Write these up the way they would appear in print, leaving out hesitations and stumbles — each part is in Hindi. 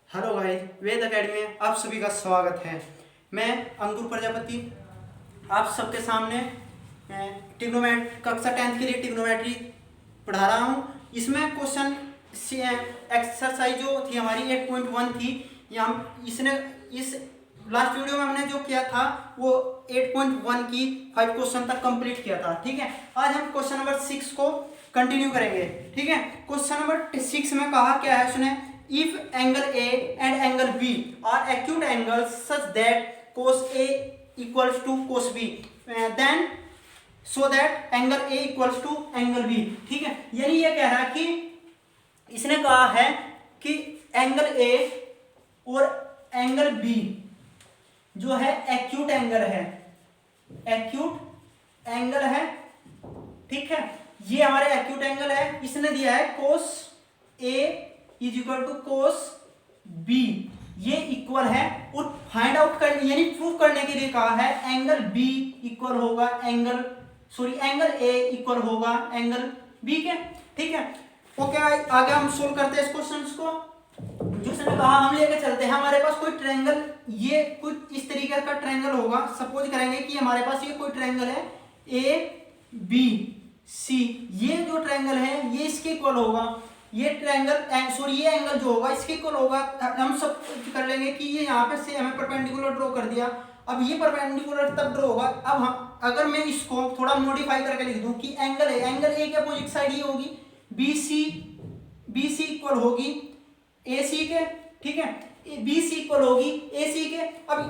हेलो गाइस, वेद एकेडमी में आप सभी का स्वागत है। मैं अंकुर प्रजापति आप सबके सामने कक्षा 10 के लिए ट्रिग्नोमेट्री पढ़ा रहा हूँ। इसमें क्वेश्चन एक्सरसाइज जो थी हमारी 8.1 थी। यहाँ इसने इस लास्ट वीडियो में हमने जो किया था वो 8.1 की 5 क्वेश्चन तक कंप्लीट किया था। ठीक है, आज हम क्वेश्चन नंबर 6 को कंटिन्यू करेंगे। ठीक है, क्वेश्चन नंबर 6 में कहा क्या है उसने, if angle A and angle B are acute angles such that cos A equals to cos B, then so that angle A equals to angle B। ठीक है, यानी ये कह रहा है कि इसने कहा है कि एंगल A और एंगल B जो है एक्यूट एंगल है, एक्यूट एंगल है। ठीक है, ये हमारे एक्यूट एंगल है। इसने दिया है cos A is equal to cos B, ये इक्वल है। और फाइंड आउट करने यानी प्रूव करने के लिए कहा है एंगल बी इक्वल होगा एंगल ए इक्वल होगा एंगल बी के। ठीक है, ओके, आगे हम सोल्व करते हैं इस क्वेश्चन को। जो उसने कहा हम लेके चलते हैं। हमारे पास कोई ट्रायंगल, ये कुछ इस तरीके का ट्रायंगल होगा। सपोज करेंगे कि हमारे पास ये कोई ट्रायंगल है ए बी सी, ये जो ट्रायंगल है ये इसके इक्वल होगा। ये ट्रायंगल ये एंगल जो होगा इसके इक्वल होगा। हम सब कर लेंगे कि ये यहाँ पे से हमें परपेंडिकुलर ड्रॉ कर दिया। अब ये परपेंडिकुलर तब ड्रॉ होगा। अब हम अगर मैं इसको थोड़ा मॉडिफाई करके लिख दूं कि एंगल ए के अपोजिट साइड ये होगी बी सी इक्वल होगी ए सी के। ठीक है, बी सी इक्वल होगी ए सी के। अब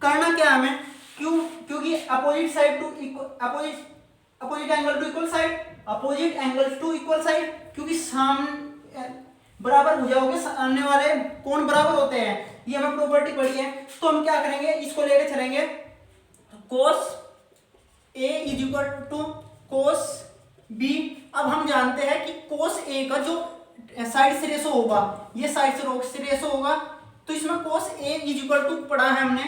करना क्या हमें, क्योंकि opposite side to opposite angle to equal side, opposite angle to equal side, क्योंकि सामने बराबर भुजा होंगे, सामने वाले कोण बराबर होते हैं। ये हमें प्रॉपर्टी पढ़ी है। तो हम क्या करेंगे, इसको लेके चलेंगे cos A is equal to cos B। अब हम जानते हैं कि cos A का जो साइड से रेशो होगा, ये साइड से रेशो होगा। तो इसमें cos A is equal to पढ़ा है हमने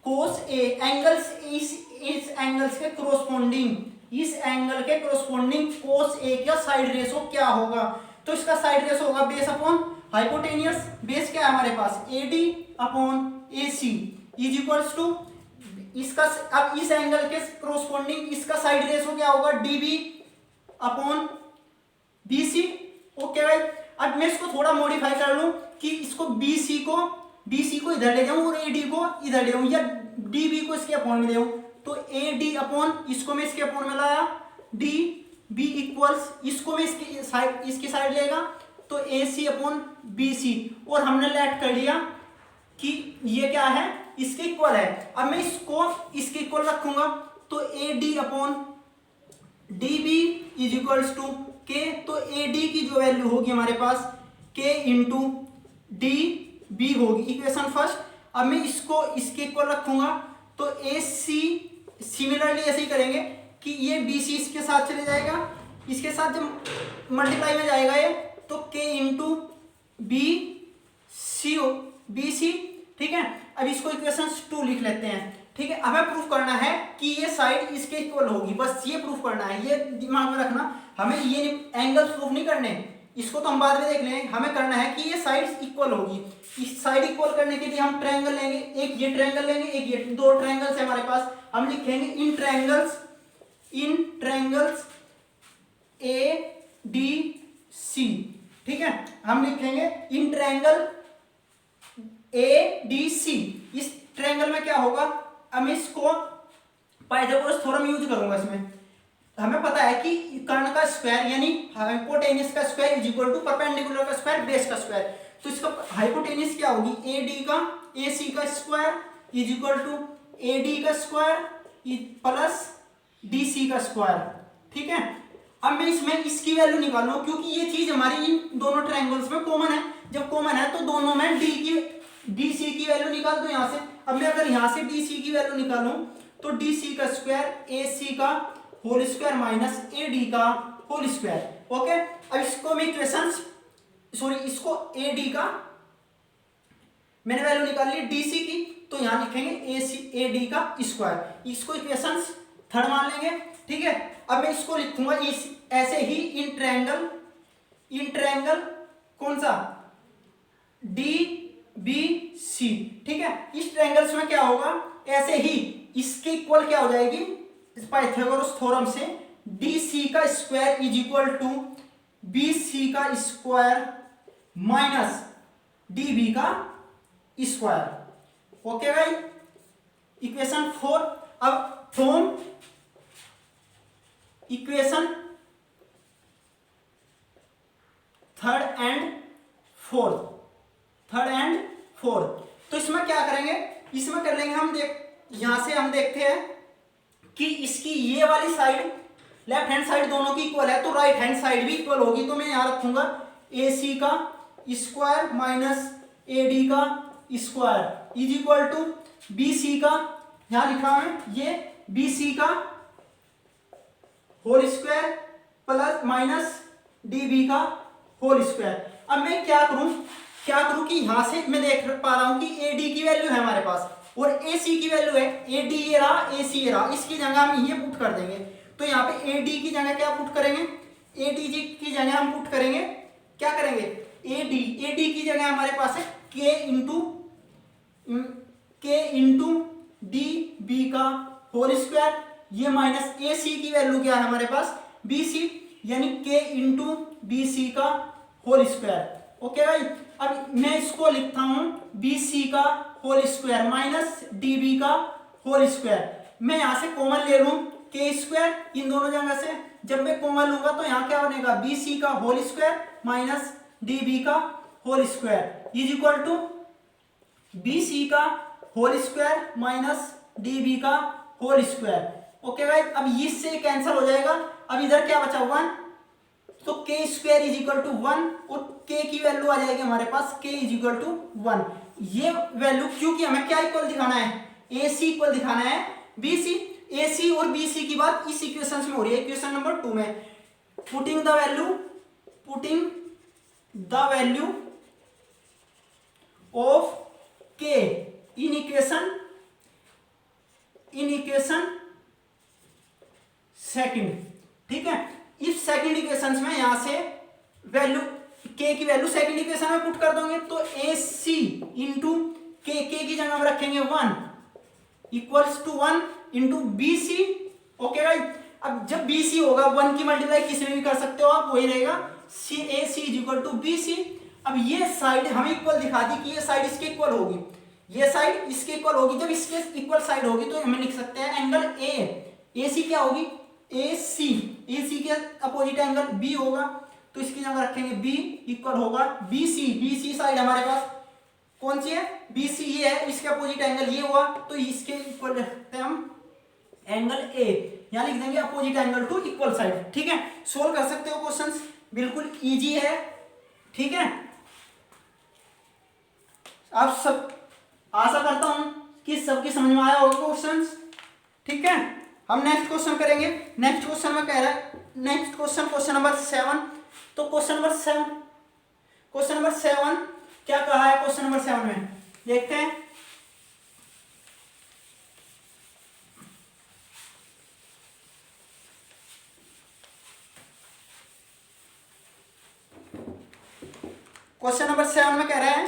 cos A एंगल्स इस एंगल्स के कोरोस्पोंडिंग, इस एंगल के कोरोस्पोंडिंग cos A का साइड रेशो क्या होगा। तो इसका साइड रेशो होगा बेस अपॉन हाइपोटेनियस। बेस क्या है हमारे पास AD upon AC is equals to इसका। अब इस एंगल के कोरोस्पोंडिंग इसका साइड रेशो क्या होगा DB अपॉन BC। ओके भाई, अब मैं इसको थोड़ा मॉडिफाई कर लूं कि इसको BC को इधर ले जाऊं और AD को इधर ले जाऊं, या DB को इसके अपॉन में ले जाऊं। तो AD अपॉन इसको मैं इसके अपॉन में लाया DB इक्वल्स, इसको मैं इसकी साइड लेगा तो AC अपॉन BC, और हमने लेट कर लिया कि ये क्या है, इसके इक्वल है। अब मैं इसको इसके इक्वल रखूंगा तो AD upon DB is equals to K। तो AD की जो वैल्यू होगी हमारे पास K इंटू DB होगी, इक्वेशन फर्स्ट। अब मैं इसको इसके इक्वल रखूंगा तो AC सिमिलरली ऐसे ही करेंगे कि ये BC इसके साथ चले जाएगा, इसके साथ जब मल्टीप्लाई में जाएगा ये तो K इंटू BC। ठीक है, अब इसको इक्वेशन 2 लिख लेते हैं। ठीक है, हमें प्रूफ करना है कि ये साइड इसके इक्वल होगी, बस ये प्रूफ करना है। ये दिमाग में रखना, हमें ये एंगल प्रूफ नहीं करने, इसको तो हम बाद में देख लेंगे। हमें करना है कि ये साइड इक्वल होगी। इस साइड इक्वल करने के लिए हम ट्रायंगल लेंगे, एक ये ट्रायंगल लेंगे, एक ये, दो ट्रायंगल्स है हमारे पास। हम लिखेंगे इन ट्रायंगल्स ADC। ठीक है, हम लिखेंगे इन ट्रायंगल ADC। इस ट्रायंगल में क्या होगा, हम इसको पाइथागोरस थ्योरम यूज करूंगा इसमें। हमें पता है कि कर्ण का स्क्वायर यानी हाइपोटेनियस का square is equal to perpendicular का स्क्वायर बेस का स्क्वायर। तो इसका हाइपोटेनियस क्या होगी, AD का AC का square is equal to AD का स्क्वायर प्लस DC का स्क्वायर। ठीक है, अब मैं इसमें इसकी वैल्यू निकालूं क्योंकि ये चीज हमारी इन दोनों ट्रायंगल्स में कॉमन है। जब कॉमन है तो दोनों में DC की वैल्यू निकाल दो यहां से। अब मैं अगर यहां से DC की वैल्यू निकालूं तो DC का स्क्वायर AC का होल स्क्वायर माइनस AD का होल स्क्वायर। ओके, अब इसको मैं इसको AD का मैंने वैल्यू निकाल ली DC की, तो यहां लिखेंगे AD का स्क्वायर। इसको इक्वेशन 3 मान लेंगे। ठीक है, अब मैं इसको लिखूंगा ऐसे ही इन ट्रायंगल कौन सा DB इसमें क्या होगा, ऐसे ही इसके इक्वल क्या हो जाएगी पाइथागोरस थ्योरम से, डी सी का square is equal to B C का स्क्वायर माइनस डी बी का स्क्वायर। ओके भाई, इक्वेशन 4। अब from equation third and fourth, तो इसमें क्या करेंगे, इसमें कर लेंगे हम, यहां से हम देखते हैं कि इसकी ये वाली साइड लेफ्ट हैंड साइड दोनों की इक्वल है, तो राइट हैंड साइड भी इक्वल होगी, तो मैं यहां रखूंगा ए सी का स्क्वायर माइनस ए डी का square is equal to B C का, यहां लिखा है ये बी सी का whole square plus minus D B का होल स्क्वायर। अब मैं क्या करूं कि यहां से मैं देख पा रहा हूं कि ए डी की वैल्यू है हमारे पास और ए सी की वैल्यू है, ए डी ये रहा, ए सी ये रहा, इसकी जगह हम ये पुट कर देंगे। तो यहाँ पे ए डी की जगह क्या पुट करेंगे, ए डी जी की जगह हम पुट करेंगे, क्या करेंगे, ए डी की जगह हमारे पास है के इंटू डी बी का होल स्क्वायर, ये माइनस ए सी की वैल्यू क्या है हमारे पास बी सी, यानी के इंटू बी सी का होल स्क्वायर। ओके भाई, अब मैं इसको लिखता हूं बी सी का whole square minus D B का होल स्क्वायर। मैं यहां से कॉमन ले लूं के स्क्वायर, इन दोनों जगह से जब मैं कॉमन लूंगा तो यहां क्या बनेगा, बी सी का whole square minus D B का whole square is equal to B C का whole square minus D B का होल स्क्वायर। ओके भाई, अब इससे कैंसिल हो जाएगा, अब इधर क्या बचा 1, तो के स्क्वायर इज इक्वल टू 1 और के की वैल्यू आ जाएगी हमारे पास के इज इक्वल टू 1। ये वैल्यू, क्योंकि हमें क्या इक्वल दिखाना है, ए सी इक्वल दिखाना है बी सी, ए सी और बी सी की बात इस इक्वेशन में हो रही है, इक्वेशन नंबर 2 में। पुटिंग द वैल्यू ऑफ के इन इक्वेशन सेकंड, ठीक है। इस सेकंड इक्वेशन में यहां से वैल्यू के की वैल्यू सेकंड इक्वेशन में पुट कर दोगे, तो ए सी इंटू के की जगह में रखेंगे 1 equals to 1 into B C. Okay भाई, अब जब बी सी होगा 1 की मल्टीप्लाई किसी में भी कर सकते हो आप, वही रहेगा c a c is equal to B c. अब ये साइड हमें इक्वल दिखा दी कि ये साइड इसके इक्वल होगी, ये साइड इसके इक्वल होगी, जब इसके इक्वल साइड होगी तो हमें लिख सकते हैं एंगल ए सी क्या होगी, ए सी के अपोजिट एंगल बी होगा, तो इसकी जगह रखेंगे बी इक्वल होगा बी सी साइड हमारे पास कौन सी है, बी सी ये है, इसके अपोजिट एंगल ये हुआ, तो इसके इक्वल रखते हैं हम एंगल ए, यहां लिख देंगे opposite angle to equal side. ठीक है, सोल्व कर सकते हो क्वेश्चंस, बिल्कुल इजी है। ठीक है, आप सब आशा करता हूं कि सबकी समझ में आया होगा क्वेश्चंस। ठीक है, हम नेक्स्ट क्वेश्चन करेंगे। नेक्स्ट क्वेश्चन में कह रहा है, नेक्स्ट क्वेश्चन नंबर 7। तो क्वेश्चन नंबर 7 क्या कहा है, क्वेश्चन नंबर 7 में देखते हैं। क्वेश्चन नंबर 7 में कह रहा है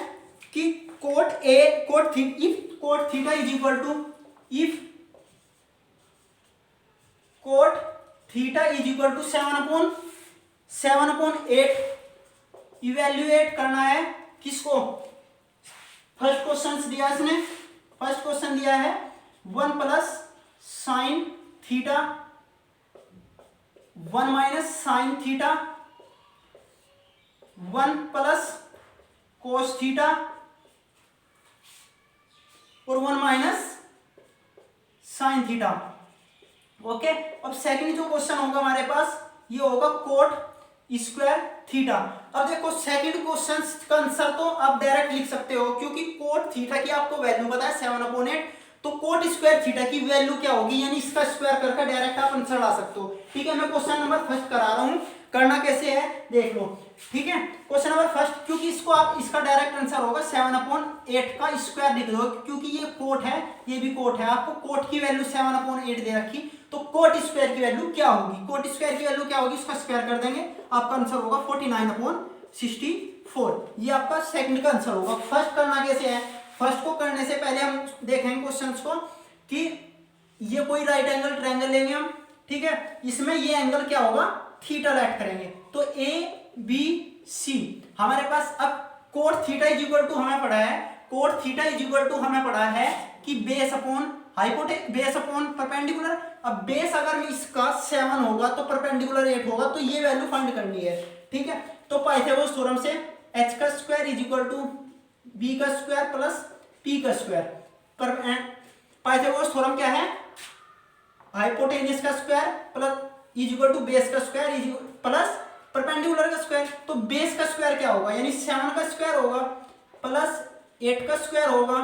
कि cot theta is equal to, if cot theta is equal to 7/8 evaluate करना है किसको, फर्स्ट क्वेश्चन दिया इसने, फर्स्ट क्वेश्चन दिया है 1 plus sine theta 1 minus sine theta 1 plus cos theta और 1 माइनस साइन थीटा। ओके, अब सेकंड जो क्वेश्चन होगा हमारे पास ये होगा कोट स्क्वायर थीटा। अब देखो सेकंड क्वेश्चन का आंसर तो आप डायरेक्ट लिख सकते हो, क्योंकि कोट थीटा की आपको वैल्यू पता है 7/8, तो कोट स्क्वायर थीटा की वैल्यू क्या होगी, यानी इसका स्क्वायर करके डायरेक्ट आप आंसर ला सकते हो। ठीक है, मैं क्वेश्चन नंबर फर्स्ट करा रहा हूं, करना कैसे है देख लो। ठीक है, क्वेश्चन नंबर फर्स्ट, क्योंकि इसको आप इसका डायरेक्ट आंसर होगा 7/8 का स्क्वायर लिख दो, क्योंकि ये कोट है ये भी कोट है, आपको कोट की वैल्यू 7/8 दे रखी, तो कोट स्क्वायर की वैल्यू क्या होगी, कोट स्क्वायर की वैल्यू क्या होगी, इसका स्क्वायर कर देंगे, आपका आंसर होगा 49/64। ये आपका सेकंड का आंसर होगा। फर्स्ट करना कैसे है, फर्स्ट को करने से पहले हम देखेंगे क्वेश्चंस को कि ये कोई राइट एंगल ट्रायंगल लेंगे हम, ठीक है, इसमें ये एंगल क्या होगा, थीटा लेट करेंगे, तो ए बी सी हमारे पास। अब cot theta is equal to हमें पढ़ा है, cot theta is equal to हमें पढ़ा है कि base upon base upon perpendicular. अब बेस अगर इसका 7 होगा तो परपेंडिकुलर 8 होगा, तो ये वैल्यू फाइंड करनी है, ठीक है। तो पाइथागोरस थ्योरम से h का square is equal to b का स्क्वायर प्लस p का स्क्वायर। पर पाइथागोरस थ्योरम क्या है, हाइपोटेन्यूस का square plus is equal to base का स्क्वायर इज प्लस परपेंडिकुलर का स्क्वायर। तो बेस का स्क्वायर क्या होगा, यानी 7 का स्क्वायर होगा प्लस 8 का स्क्वायर होगा,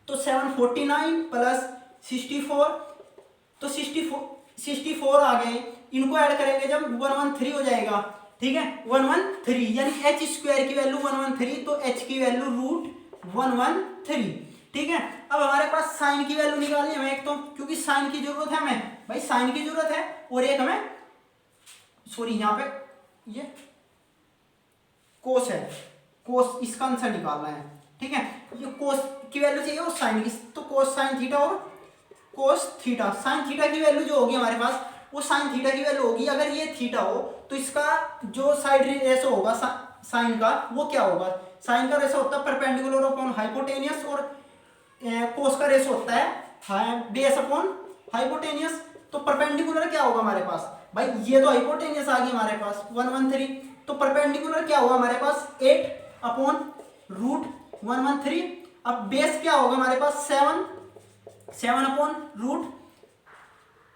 तो 749 प्लस 64, तो 64 आ गए, इनको ऐड करेंगे जब 113 हो जाएगा, ठीक है, 113 यानी h स्क्वायर की वैल्यू 113, तो h की वैल्यू √113, ठीक है। अब हमारे पास साइन की वैल्यू निकालनी है हमें एक, तो क्योंकि साइन की जरूरत है हमें, भाई साइन की जरूरत है, और एक हमें सॉरी यहाँ पे ये कोस है, कोस इसका आंसर निकालना है, ठीक है। ये कोस की वैल्यू चाहिए और साइन की, तो कोस साइन थीटा और कोस थीटा। साइन थीटा की वैल्यू जो होगी हमारे पास, वो साइन थीटा की वैल्यू होगी, अगर ये थीटा हो तो इसका जो साइड रेशो होगा साइन का, वो क्या होगा, साइन का रेशो होता है परपेंडिकुलर अपॉन हाइपोटेनियस, और कोस का रेशो होता है बेस अपॉन हाइपोटेनियस। तो परपेंडिकुलर क्या होगा हमारे पास, भाई ये तो हाइपोटेनियस आ गई हमारे पास 113, तो परपेंडिकुलर क्या होगा हमारे पास 8 अपॉन √113। अब बेस क्या होगा हमारे पास 7 अपॉन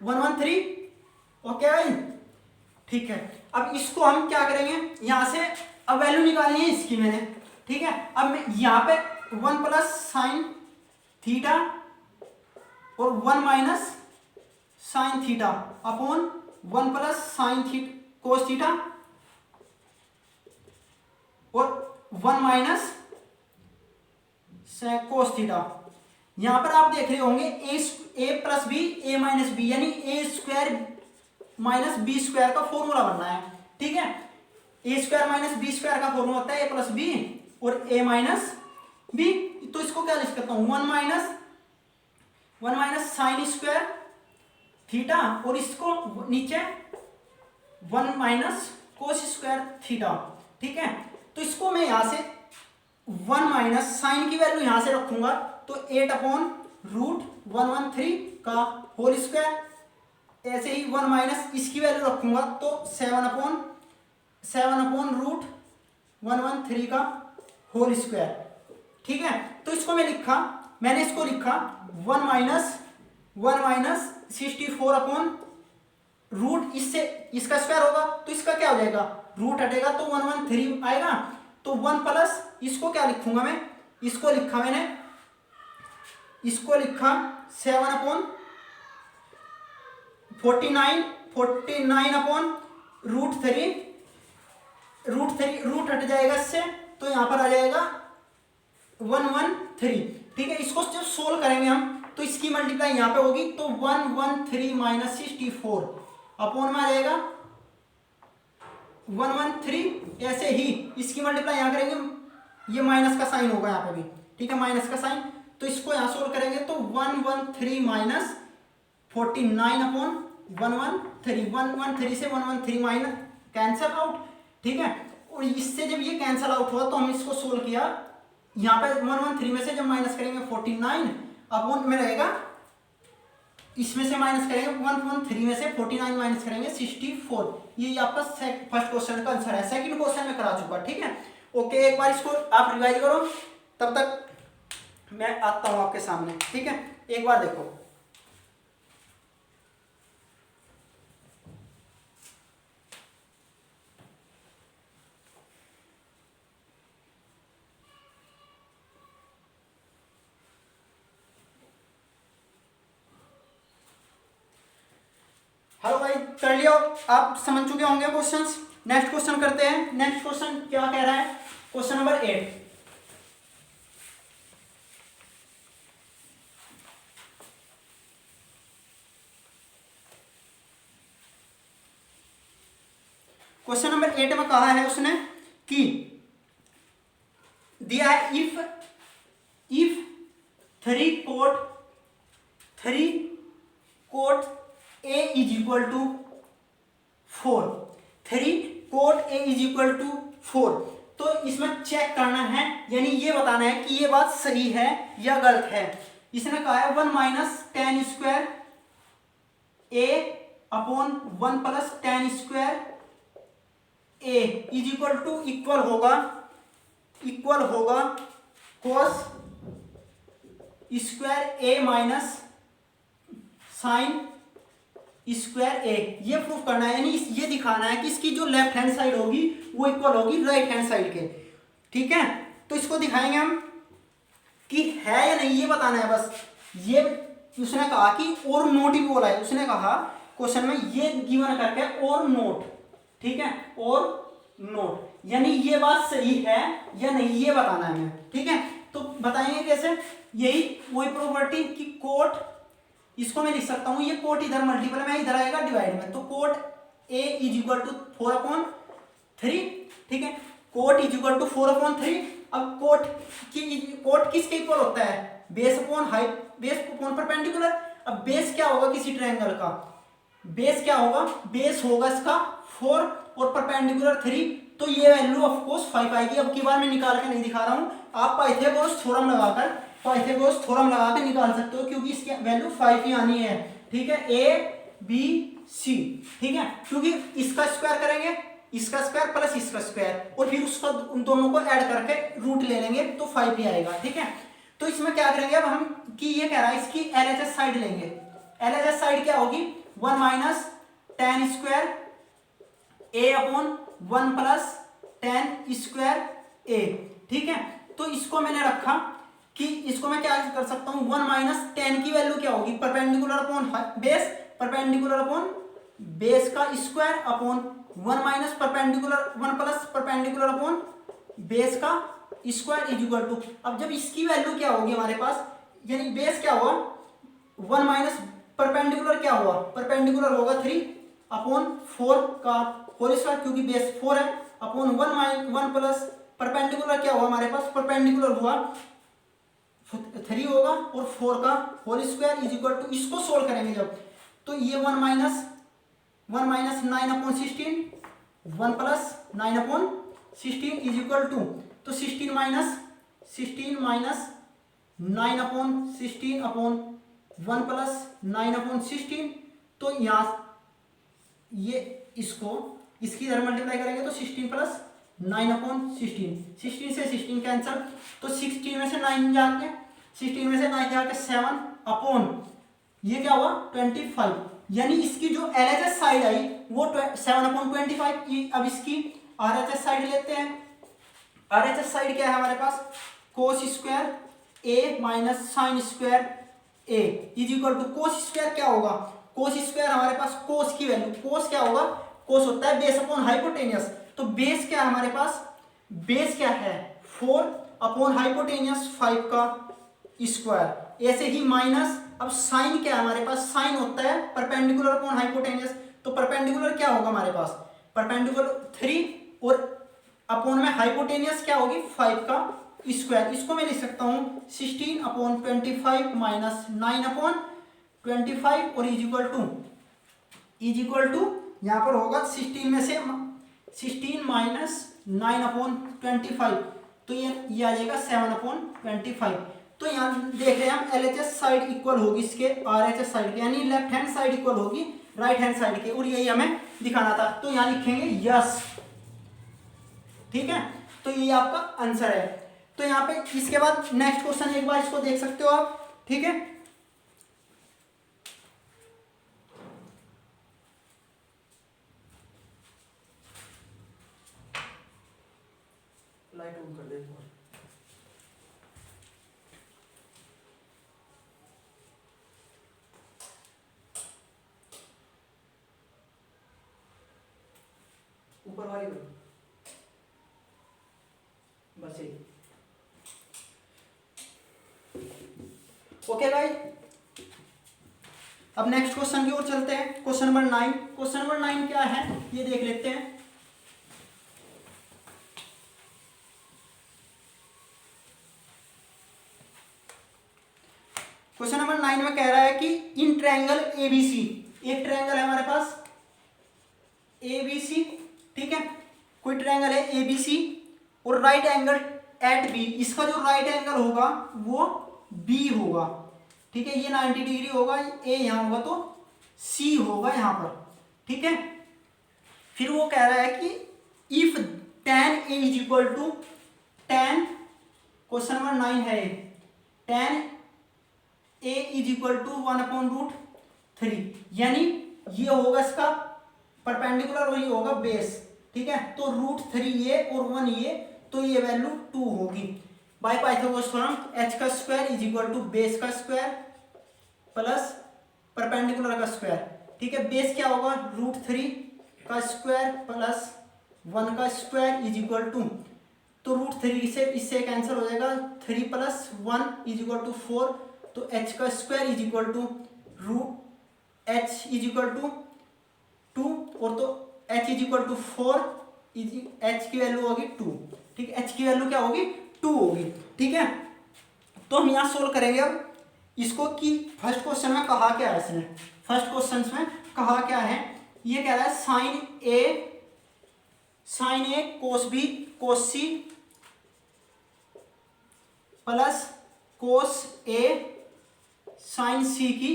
√113, ओके भाई, ठीक है। अब इसको हम क्या करेंगे, यहां से अब वैल्यू निकालनी है इसकी मैंने, ठीक है। अब मैं यहां पे 1 प्लस साइन थीटा और 1 minus sine theta upon 1 plus sine cos theta और 1 माइनस कोस थीटा। यहां पर आप देख रहे होंगे ए प्लस बी ए माइनस बी, यानी ए स्क्वायर माइनस बी स्क्वायर का फॉर्मूला बनना है, ठीक है। ए स्क्वायर माइनस बी स्क्वायर का फॉर्मूला होता है ए प्लस बी और ए माइनस बी। तो इसको क्या लिख सकता हूं, 1 माइनस साइन स्क्वायर थीटा, और इसको नीचे 1 माइनस कोस स्क्वायर थीटा, ठीक है। तो इसको मैं यहां से 1 माइनस साइन की वैल्यू यहां से रखूंगा, तो 8 अपॉन √113 का होल स्क्वायर, ऐसे ही 1 माइनस इसकी वैल्यू रखूंगा, तो 7 अपॉन √113 का होल स्क्वायर, ठीक है। तो इसको मैंने इसको लिखा 1 माइनस 64 अपॉन रूट, इससे इसका स्क्वायर होगा तो इसका क्या हो जाएगा, रूट हटेगा तो 113 आएगा, तो 1 प्लस इसको क्या लिखूंगा मैं, इसको लिखा 7 अपॉन 49 अपॉन √3, रूट हट जाएगा इससे, तो यहां पर आ जाएगा 113, ठीक है। इसको जब सोल्व करेंगे हम तो इसकी मल्टीप्लाई यहां पे होगी, तो 113 माइनस 64 अपॉन में आ जाएगा 113, ऐसे ही इसकी मल्टीप्लाई यहां करेंगे, ये माइनस का साइन होगा यहां पे भी, ठीक है, माइनस का साइन, तो इसको यहां सोल्व करेंगे तो 113 माइनस 49 अपॉन 113 से 113 माइनस कैंसल आउट, ठीक है। और इससे जब ये कैंसल आउट हुआ तो हम इसको सोल्व किया, यहाँ पे 113 में से जब माइनस करेंगे 49 अपॉन में रहेगा, इसमें से माइनस करेंगे 113 में से 49 माइनस करेंगे 64। ये आपका फर्स्ट क्वेश्चन का आंसर है, सेकंड क्वेश्चन में करा चुका, ठीक है। ओके, एक बार इसको आप रिवाइज करो, तब तक मैं आता हूं आपके सामने, ठीक है। एक बार देखो, हेलो भाई, कर लिया, आप समझ चुके होंगे क्वेश्चंस। नेक्स्ट क्वेश्चन करते हैं। नेक्स्ट क्वेश्चन क्या कह रहा है, क्वेश्चन नंबर 8। क्वेश्चन नंबर 8 में कहा है उसने कि दिया है, if 3 cot A is equal to 4। 3 cot A is equal to 4। तो इसमें चेक करना है, यानी ये बताना है कि ये बात सही है या गलत है। इसने कहा है 1 minus ten square A upon 1 plus ten square A is equal होगा cos square A minus sine square A। ये प्रूफ करना है, यानी ये दिखाना है कि इसकी जो लेफ्ट हैंड साइड होगी वो इक्वल होगी राइट हैंड साइड के। ठीक है, तो इसको दिखाएंगे हम कि है या नहीं, ये बताना है बस। ये उसने कहा कि और नोट ही बोला है, उसने कहा क्वेश्चन में ये गिवन करके और नोट। ठीक है, और नोट, यानी ये बात सही है या नहीं ये बताना है हमें। ठीक है, तो बताएंगे कैसे, यही वही प्रॉपर्टी कि कोट, इसको मैं लिख सकता हूं, ये कोट इधर मल्टीपल में इधर आएगा डिवाइड में, तो cot A is equal to 4/3। ठीक है, कोट इज इक्वल टू 4/3। अब कोट किसके इक्वल होता है, base upon height, base upon perpendicular. अब बेस क्या होगा किसी ट्रायंगल का, बेस क्या होगा, बेस होगा इसका 4 और परपेंडिकुलर 3, तो ये वैल्यू ऑफ कोर्स 5 आएगी। अब की बार मैं निकाल के नहीं दिखा रहा हूं, आप पाइथागोरस थ्योरम लगाकर निकाल सकते हो, क्योंकि इसकी वैल्यू 5 ही आनी है। ठीक है, ABC। ठीक है, क्योंकि इसका स्क्वायर करेंगे, इसका स्क्वायर प्लस इसका स्क्वायर, और फिर उसका उन दोनों को ऐड करके रूट ले लेंगे तो 5 ही आएगा। ठीक है, तो इसमें क्या करेंगे अब हम, कि ये कह रहा है इसकी LHS साइड लेंगे। LHS साइड क्या होगी, 1 minus ten square A upon 1 plus ten square A। ठीक है, तो इसको मैंने रखा कि इसको मैं क्या कर सकता हूं, 1 माइनस टेन की वैल्यू क्या होगी, perpendicular upon base, perpendicular upon base का square upon 1 minus perpendicular 1 plus perpendicular upon base का स्क्वायर इज इक्वल टू। अब जब इसकी वैल्यू क्या होगी हमारे पास, यानी बेस क्या हुआ 1 माइनस परपेंडिकुलर क्या हुआ, परपेंडिकुलर होगा 3 अपॉन 4 का होल स्क्वायर, क्योंकि बेस 4 है, अपॉन 1 प्लस परपेंडिकुलर क्या हुआ हमारे पास, परपेंडिकुलर हुआ 3 होगा और 4 का whole square is equal to, इसको सोल्व करेंगे जब, तो ये 1 minus 9/16, 1 plus 9/16 is equal to, तो 16 माइनस 9/16 अपॉन 1 प्लस 9/16, तो यहाँ ये इसको इसकी इधर मल्टीप्लाई करेंगे तो 16 प्लस 9/16, 16 से 16 कैंसल, तो 16 में से 9 जाके 7 अपॉन ये क्या हुआ 25, यानी इसकी जो LHS साइड आई वो 7/25। अब इसकी RHS साइड लेते हैं। RHS साइड क्या है हमारे पास, cos square A minus sine square A is equal to, cos square क्या होगा, कोस स्क्वायर हमारे पास कोस की वैल्यू, कोस क्या होगा, कोस होता है बेस अपॉन हाइपोटेनियस, तो बेस क्या है हमारे पास, बेस क्या है 4 अपॉन हाइपोटेनियस 5 का स्क्वायर। ऐसे ही माइनस, अब साइन क्या है हमारे पास, साइन होता है परपेंडिकुलर अपॉन हाइपोटेनियस, तो परपेंडिकुलर क्या होगा हमारे पास, परपेंडिकुलर 3 और अपॉन में हाइपोटेनियस क्या होगी 5 का स्क्वायर। इसको मैं लिख सकता हूं 16/25 माइनस 9/25 और इज इक्वल टू यहां पर होगा 16 में से 16 माइनस 9/25, तो ये आ जाएगा 7/25। तो यहाँ देख रहे हैं हम LHS साइड इक्वल होगी इसके RHS साइड के, यानी लेफ्ट हैंड साइड इक्वल होगी राइट हैंड साइड के, और यही हमें दिखाना था, तो यहाँ लिखेंगे यस। ठीक है, तो ये आपका आंसर है। तो यहाँ पे इसके बाद नेक्स्ट क्वेश्चन एक बार इसको देख सकते हो आप। ठीक है, लाइट ऑन कर दे। ऊपर वाली बस यही। ओके भाई, अब नेक्स्ट क्वेश्चन की ओर चलते हैं। Question number 9। क्वेश्चन नंबर 9 क्या है ये देख लेते हैं। क्वेश्चन नंबर 9 में कह रहा है कि इन ट्रायंगल एबीसी, एक ट्रायंगल है हमारे पास एबीसी, ठीक है, कोई ट्रायंगल है एबीसी और राइट एंगल एट बी, इसका जो राइट एंगल होगा वो बी होगा, ठीक है, ये 90 डिग्री होगा, ए यहाँ होगा तो सी होगा यहाँ पर, ठीक है। फिर वो कह रहा है कि if tan a is equal to tan, question number 9 है, tan a is equal to 1/√3, यानी ये होगा इसका परपेंडिकुलर और ये होगा बेस, ठीक है, तो √3 ये और 1 ये, तो ये वैल्यू 2 होगी। बाय पाइथागोरस थ्योरम h का square is equal to base का स्क्वायर प्लस परपेंडिकुलर का स्क्वायर, ठीक है, बेस क्या होगा √3 का स्क्वायर प्लस 1 का स्क्वायर इज इक्वल टू, तो √3 से इससे कैंसिल हो जाएगा, 3 + 1 इज इक्वल टू 4, तो h का square is equal to h is equal to 2, और तो h is equal to 4, h की वैल्यू होगी 2, ठीक है, h की वैल्यू क्या होगी 2 होगी, ठीक है। तो हम यहाँ सोल्व करेंगे अब इसको कि फर्स्ट क्वेश्चन में कहा क्या है इसने, फर्स्ट क्वेश्चन में कहा क्या है, ये कह रहा है साइन ए कोस बी कोस सी प्लस कोस ए साइन सी की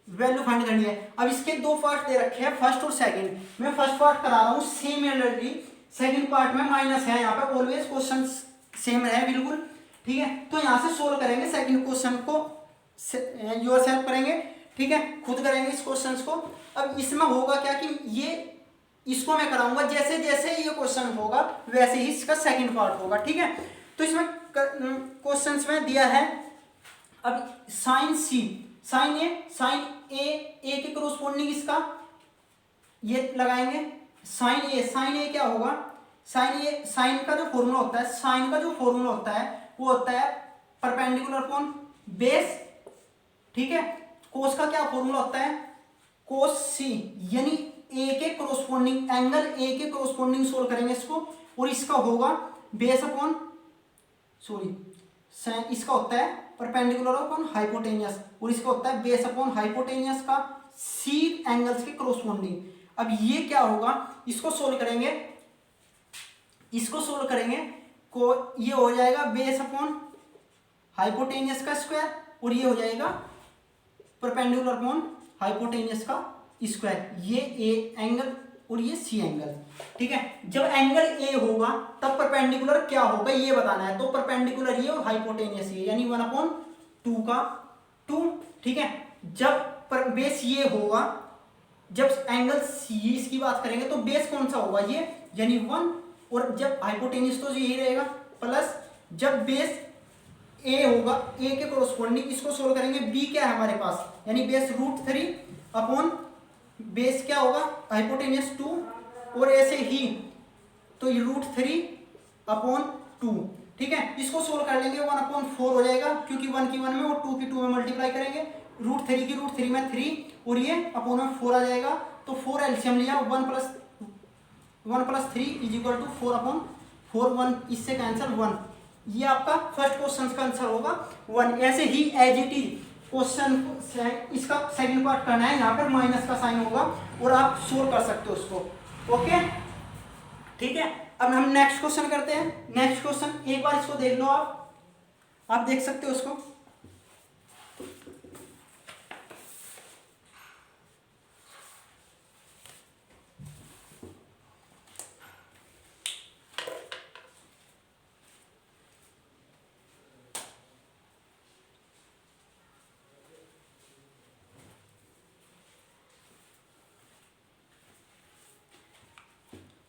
वैल्यू फाइंड करनी है। अब इसके दो पार्ट दे रखे हैं, फर्स्ट और सेकंड, मैं फर्स्ट पार्ट करा रहा हूँ सिमिलरली, सेकंड पार्ट में माइनस है, यहाँ पे ऑलवेज क्वेश्चन सेम है बिल्कुल, ठीक है। तो यहाँ से सोल्व करेंगे सेकंड क्वेश्चन को, योर सेल्फ करेंगे, ठीक है, खुद करेंगे इस क्वेश्चन को। अब इसमें होगा क्या कि ये इसको मैं कराऊंगा, जैसे जैसे ये क्वेश्चन होगा वैसे ही इसका सेकंड पार्ट होगा, ठीक है। तो इसमें क्वेश्चन में दिया है अब साइन सी, साइन ए के करोस्पोंडिंग इसका ये लगाएंगे, साइन ए क्या होगा, साइन का जो फॉर्मूला होता है, साइन का जो फॉर्मूला होता है वो होता है परपेंडिकुलर अपॉन बेस, ठीक है। कोस का क्या फॉर्मूला होता है, कोस सी, यानी ए के करोस्पोंडिंग, एंगल ए के करोस्पोंडिंग सोल्व करेंगे इसको, और इसका होगा बेस अपॉन इसका होता है परपेंडिकुलर अपॉन हाइपोटेनियस, और इसका होता है बेस अपॉन हाइपोटेनियस का सी एंगल्स के करोस्पोंडिंग। अब ये क्या होगा, इसको सोल्व करेंगे, को ये हो जाएगा बेस अपॉन हाइपोटेनियस का स्क्वायर, और ये हो जाएगा परपेंडिकुलर अपॉन हाइपोटेनियस का स्क्वायर, ये ए एंगल और ये सी एंगल, ठीक है। जब एंगल ए होगा तब परपेंडिकुलर क्या होगा ये बताना है, तो परपेंडिकुलर ये और हाइपोटेनियस ये, यानी 1/2 का 2, ठीक है। जब बेस ये होगा, जब एंगल सी इसकी बात करेंगे तो बेस कौन सा होगा ये, यानी 1, और जब हाइपोटेनियस तो यही रहेगा, प्लस जब बेस ए होगा, ए के करोस्पोंडिंग इसको सोल्व करेंगे, बी क्या है हमारे पास, यानी बेस √3 अपॉन बेस क्या होगा हाइपोटेनियस 2, और ऐसे ही तो ये √3 अपॉन 2, ठीक है। इसको सोल्व कर लेंगे, 1/4 हो जाएगा, क्योंकि 1 की 1 में और 2 की 2 में मल्टीप्लाई करेंगे, √3 की √3 में 3, और ये अपॉन में 4 आ जाएगा, तो 4 एलसीएम लिया, 1 + 3 इज इक्वल टू 4/4, 1 इससे कैंसिल 1, ये आपका फर्स्ट क्वेश्चन का आंसर होगा 1। ऐसे ही एज इट इज क्वेश्चन इसका सेकंड पार्ट करना है, यहाँ पर माइनस का साइन होगा और आप सोल्व कर सकते हो उसको, ओके, ठीक है। अब हम नेक्स्ट क्वेश्चन करते हैं। नेक्स्ट क्वेश्चन एक बार इसको देख लो, आप देख सकते हो उसको।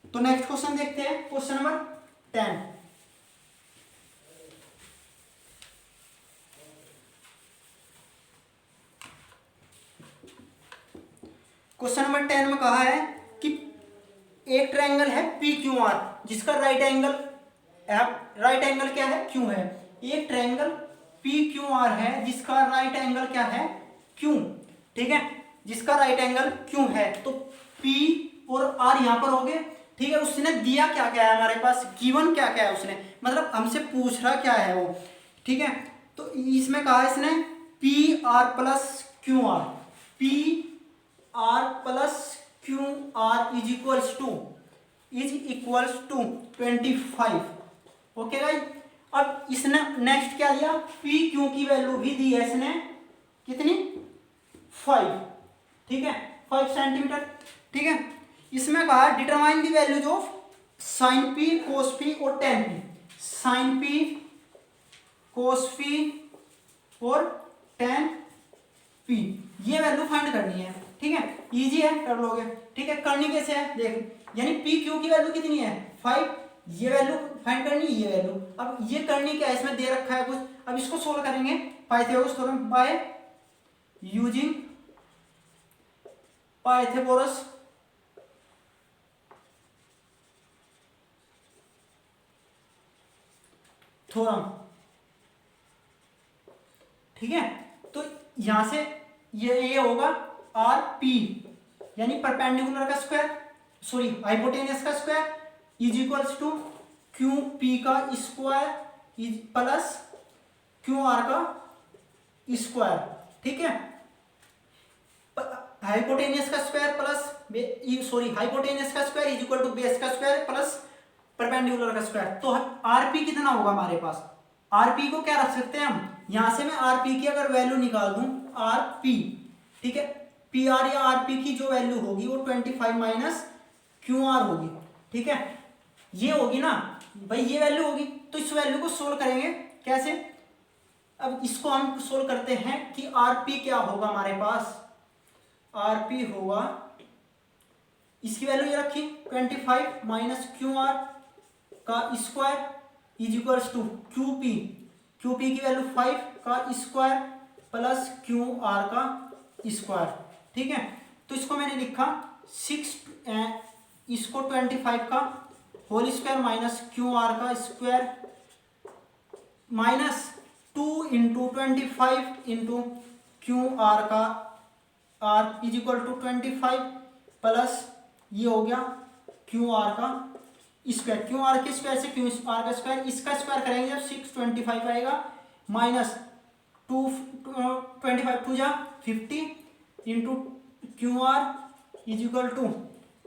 तो नेक्स्ट क्वेश्चन देखते हैं, क्वेश्चन नंबर 10। क्वेश्चन नंबर 10 में कहा है कि एक ट्रायंगल है पी क्यू आर, जिसका राइट एंगल क्या है, क्यू है। एक ट्रायंगल पी क्यू आर है जिसका राइट एंगल क्या है, क्यू, ठीक है, जिसका राइट एंगल क्यू है। तो पी और आर यहां पर हो गए, ठीक है। उसने दिया क्या क्या है हमारे पास, गिवन क्या क्या है उसने, मतलब हमसे पूछ रहा क्या है वो, ठीक है। तो इसमें कहा इसने P R plus Q R, P R plus Q R is equals to 25। Okay guys, अब इसने नेक्स्ट क्या दिया, पी क्यू की वैल्यू भी दी है इसने, कितनी 5, ठीक है 5 सेंटीमीटर, ठीक है। इसमें कहा determine the values of sine P cos P और ten P, sign P cos P और टेन पी, ये वैल्यू फाइंड करनी है, ठीक है। इजी है, कर लोगे, ठीक है। करनी कैसे है देख, यानी पी क्यू की वैल्यू कितनी है 5, ये वैल्यू फाइंड करनी है, ये वैल्यू। अब ये करनी क्या है, इसमें दे रखा है कुछ, अब इसको सोल्व करेंगे Pythagoras theorem by using Pythagoras theorem, ठीक है। तो यहां से ये होगा आर पी यानी परपेंडिकुलर का स्क्वायर, सॉरी हाइपोटेनियस का square is equals to Q P का square is plus Q R का स्क्वायर, ठीक है। हाइपोटेनियस का स्क्वायर प्लस सॉरी हाइपोटेनियस का square is equal to base का स्क्वायर प्लस परपेंडिकुलर का स्क्वायर। तो आरपी कितना होगा हमारे पास, आरपी को क्या रख सकते हैं हम, यहां से मैं आरपी की अगर वैल्यू निकाल दूं आरपी, ठीक है, पी आर या आरपी की जो वैल्यू होगी वो 25 माइनस क्यू आर होगी, ठीक है। ये होगी ना भाई, ये वैल्यू होगी, तो इस वैल्यू को सोल्व करेंगे कैसे। अब इसको हम सोल्व करते हैं कि आरपी क्या होगा हमारे पास, आरपी होगा, इसकी वैल्यू ये रखी 25 माइनस क्यू आर का square is equals to Q P की वैल्यू 5 का स्क्वायर प्लस क्यू आर का स्क्वायर, ठीक है। तो इसको मैंने लिखा 6 इसको 25 का whole square minus Q R का square minus 2 into 25 into Q R का R is equal to 25 plus ये हो गया क्यू आर का स्क्वायर, क्यू आर के स्क्वायर से क्यू आर का स्क्वायर, इसका स्क्वायर करेंगे जब 625 आएगा माइनस 25 टू जा 50 into Q R is equal to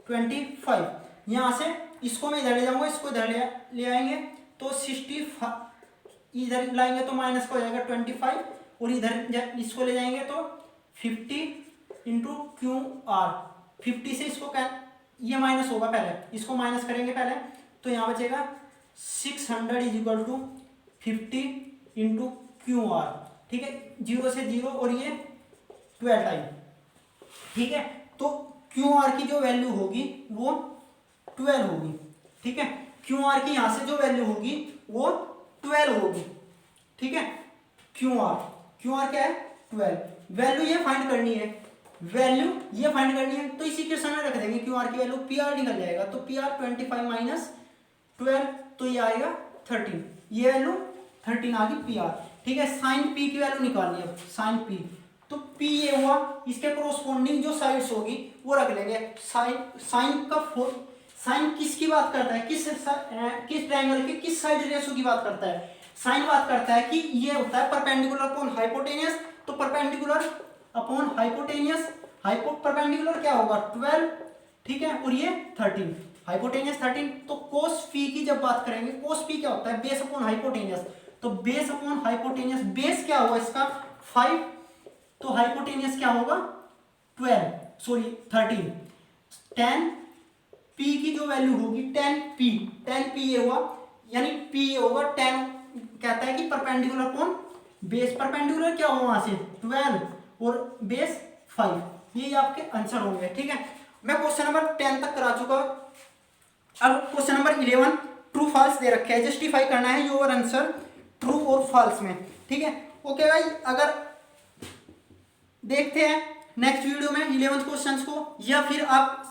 25। यहाँ से इसको मैं इधर ले जाऊंगा, इसको इधर ले आएंगे तो 65 इधर लाएंगे तो माइनस का हो जाएगा 25 और इधर इसको ले जाएंगे तो 50 इंटू क्यू आर, 50 से इसको क्या ये माइनस होगा, पहले इसको माइनस करेंगे पहले, तो यहाँ बचेगा 600 is equal to 50 into Q R, ठीक है, 0 से 0 और ये 12 टाइम, ठीक है। तो क्यू आर की जो वैल्यू होगी वो 12 होगी, ठीक है। क्यू आर की यहाँ से जो वैल्यू होगी वो 12 होगी, ठीक है। क्यू आर क्या है 12, वैल्यू ये फाइंड करनी है, वैल्यू ये फाइंड करनी है, तो इसी क्वेश्चन में रख देंगे क्यू आर की वैल्यू, पी आर निकल जाएगा, तो पी आर 25 माइनस 12 तो ये आएगा 13, ये वैल्यू 13 आ गई पी आर, ठीक है। साइन पी की वैल्यू निकालनी है, साइन पी, तो पी ये हुआ, इसके कोरोस्पोंडिंग जो साइड्स होगी वो रख लेंगे। साइन किसकी बात करता है, किस ट्रायंगल के किस साइड रेशो की बात करता है, साइन बात करता है कि ये होता है परपेंडिकुलर अपॉन हाइपोटेनियस, तो परपेंडिकुलर अपॉन हाइपोटेनियस, परपेंडिकुलर क्या होगा 12, ठीक है, और ये 13, हाइपोटेनियस 13। तो कोस पी की जब बात करेंगे, कोस पी क्या होता है बेस अपॉन हाइपोटेनियस, तो बेस अपॉन हाइपोटेनियस, बेस क्या होगा इसका 5, तो हाइपोटेनियस क्या होगा 13, 10 पी की जो वैल्यू होगी 10 पी ये हुआ, यानी पी ये होगा 10, कहता है कि परपेंडिकुलर अपॉन बेस, परपेंडिकुलर क्या होगा वहां से 12 और बेस 5, ये आपके आंसर होंगे, ठीक है। मैं क्वेश्चन नंबर 10 तक करा चुका, अब क्वेश्चन नंबर 11 ट्रू फॉल्स दे रखे है, जस्टिफाई करना है योर आंसर ट्रू और फॉल्स में, ठीक है। ओके भाई, अगर देखते हैं नेक्स्ट वीडियो में 11th क्वेश्चंस को, या फिर आप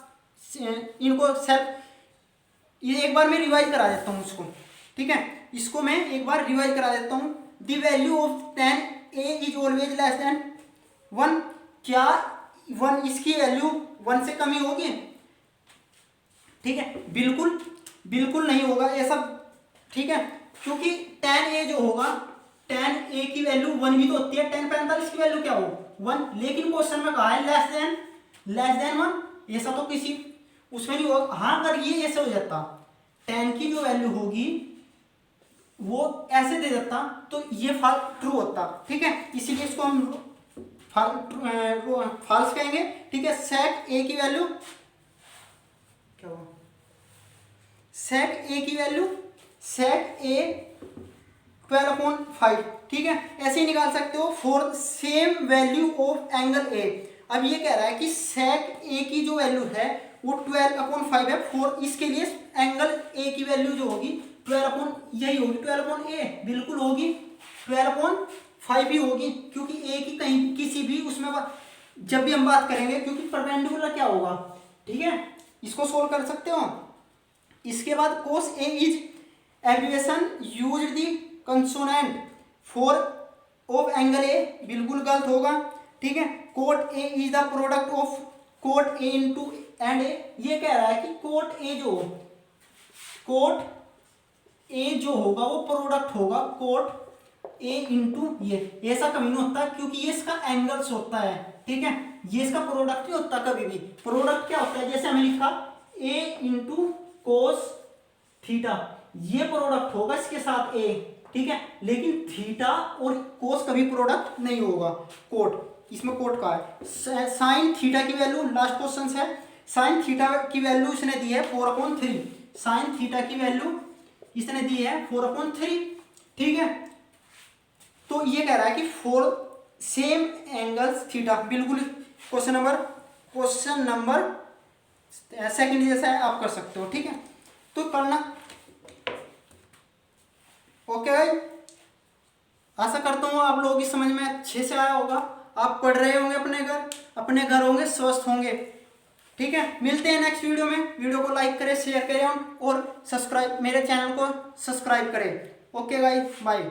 इनको सेल्फ ये एक बार मैं रिवाइज करा देता हूँ इसको, ठीक है, इसको मैं एक बार रिवाइज करा देता हूँ। The value of 10 a is always less than 1, क्या 1 इसकी वैल्यू 1 से कम ही होगी, ठीक है, बिल्कुल नहीं होगा ऐसा, ठीक है, क्योंकि 10a जो होगा tan a की वैल्यू 1 भी तो होती है, tan 45 की वैल्यू क्या हो 1, लेकिन क्वेश्चन में कहा है लेस देन 1, ऐसा तो किसी उसमें नहीं होगा। हाँ अगर ये ऐसे हो जाता, tan की जो वैल्यू होगी वो ऐसे दे देता तो ये ट्रू होता, ठीक है, इसीलिए इसको हम फॉल्स कहेंगे, ठीक है। सेक ए की वैल्यू क्या हुआ, सेक ए की वैल्यू सेक ए 12/5, ठीक है, ऐसे ही निकाल सकते हो for same value of angle ए। अब ये कह रहा है कि सेक ए की जो वैल्यू है वो 12/5 है, फॉर इसके लिए एंगल ए की वैल्यू जो होगी 12 यही होगी 12/a, बिल्कुल होगी 12/5 ही होगी, क्योंकि ए की कहीं किसी भी उसमें जब भी हम बात करेंगे, क्योंकि परपेंडिकुलर क्या होगा, ठीक है, इसको सोल्व कर सकते हो। इसके बाद cos a is abbreviation used the consonant for of angle A, बिल्कुल गलत होगा, ठीक है। cot a is the product of cot a into and A, ये कह रहा है कि cot a जो होगा वो प्रोडक्ट होगा cot a इंटू ये, ऐसा कभी नहीं होता क्योंकि ये इसका एंगल्स होता है, ठीक है, ये इसका प्रोडक्ट नहीं होता कभी भी। प्रोडक्ट क्या होता है, जैसे हमें लिखा a इंटू कोस थीटा, ये प्रोडक्ट होगा इसके साथ a, ठीक है, लेकिन थीटा और कोस कभी प्रोडक्ट नहीं होगा। कोट, इसमें कोट का है। साइन थीटा की वैल्यू, लास्ट क्वेश्चन है, साइन थीटा की वैल्यू इसने दी है 4/3, साइन थीटा की वैल्यू इसने दी है 4/3, ठीक है। तो ये कह रहा है कि फॉर सेम एंगल्स थीटा, बिल्कुल क्वेश्चन नंबर सेकंड जैसा है, आप कर सकते हो, ठीक है। तो करना ओके भाई, आशा करता हूँ आप लोगों की समझ में अच्छे से आया होगा, आप पढ़ रहे होंगे अपने घर होंगे, स्वस्थ होंगे, ठीक है। मिलते हैं नेक्स्ट वीडियो में, वीडियो को लाइक करें, शेयर करें और सब्सक्राइब, मेरे चैनल को सब्सक्राइब करें। Okay guys, bye.